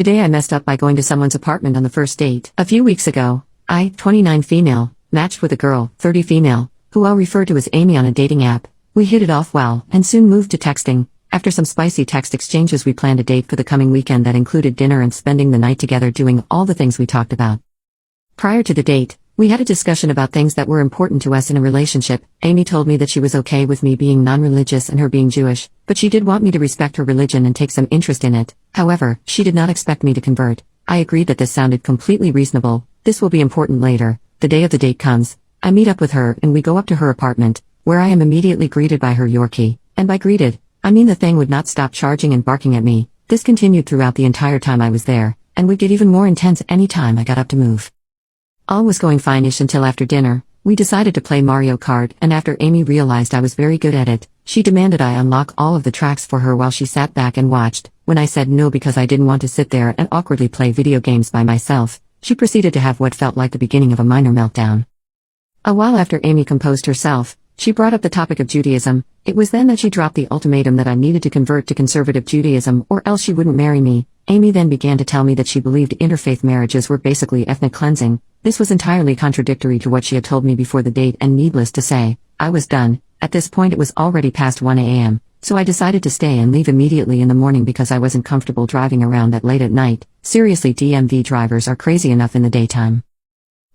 Today I messed up by going to someone's apartment on the first date. A few weeks ago, I, 29 female, matched with a girl, 30 female, who I'll refer to as Amy on a dating app. We hit it off well, and soon moved to texting. After some spicy text exchanges we planned a date for the coming weekend that included dinner and spending the night together doing all the things we talked about. Prior to the date, we had a discussion about things that were important to us in a relationship. Amy told me that she was okay with me being non-religious and her being Jewish, but she did want me to respect her religion and take some interest in it. However, she did not expect me to convert. I agreed that this sounded completely reasonable. This will be important later. The day of the date comes. I meet up with her and we go up to her apartment, where I am immediately greeted by her Yorkie. And by greeted, I mean the thing would not stop charging and barking at me. This continued throughout the entire time I was there, and would get even more intense any time I got up to move. All was going fine-ish until after dinner. We decided to play Mario Kart, and after Amy realized I was very good at it, she demanded I unlock all of the tracks for her while she sat back and watched. When I said no because I didn't want to sit there and awkwardly play video games by myself, she proceeded to have what felt like the beginning of a minor meltdown. A while after Amy composed herself, she brought up the topic of Judaism. It was then that she dropped the ultimatum that I needed to convert to conservative Judaism or else she wouldn't marry me. Amy then began to tell me that she believed interfaith marriages were basically ethnic cleansing. This was entirely contradictory to what she had told me before the date, and needless to say, I was done. At this point it was already past 1 a.m., so I decided to stay and leave immediately in the morning because I wasn't comfortable driving around that late at night. Seriously, DMV drivers are crazy enough in the daytime.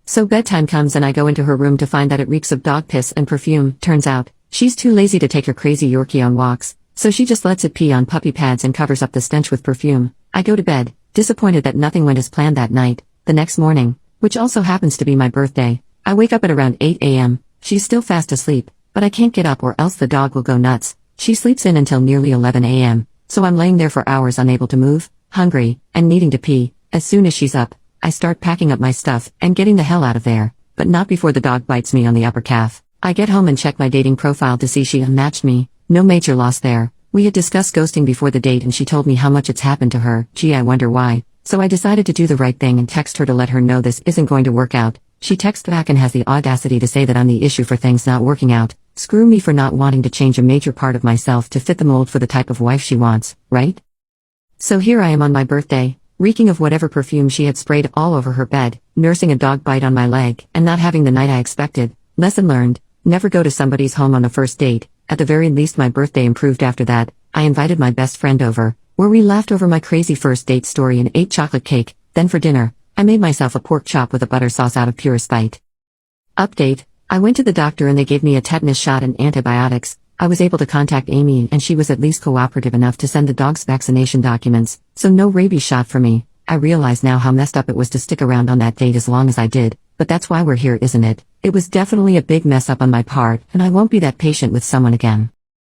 So bedtime comes and I go into her room to find that it reeks of dog piss and perfume. Turns out, she's too lazy to take her crazy Yorkie on walks, so she just lets it pee on puppy pads and covers up the stench with perfume. I go to bed, disappointed that nothing went as planned that night. The next morning, which also happens to be my birthday, I wake up at around 8 a.m. She's still fast asleep, but I can't get up or else the dog will go nuts. She sleeps in until nearly 11 a.m., so I'm laying there for hours unable to move, hungry, and needing to pee. As soon as she's up, I start packing up my stuff and getting the hell out of there, but not before the dog bites me on the upper calf. I get home and check my dating profile to see she unmatched me. No major loss there. We had discussed ghosting before the date and she told me how much it's happened to her. Gee, I wonder why. So I decided to do the right thing and text her to let her know this isn't going to work out. She texts back and has the audacity to say that I'm the issue for things not working out. Screw me for not wanting to change a major part of myself to fit the mold for the type of wife she wants, right? So here I am on my birthday, reeking of whatever perfume she had sprayed all over her bed, nursing a dog bite on my leg, and not having the night I expected. Lesson learned: never go to somebody's home on a first date. At the very least my birthday improved after that. I invited my best friend over, where we laughed over my crazy first date story and ate chocolate cake. Then for dinner, I made myself a pork chop with a butter sauce out of pure spite. Update: I went to the doctor and they gave me a tetanus shot and antibiotics. I was able to contact Amy and she was at least cooperative enough to send the dog's vaccination documents, so no rabies shot for me. I realize now how messed up it was to stick around on that date as long as I did, but that's why we're here, isn't it? It was definitely a big mess up on my part, and I won't be that patient with someone again.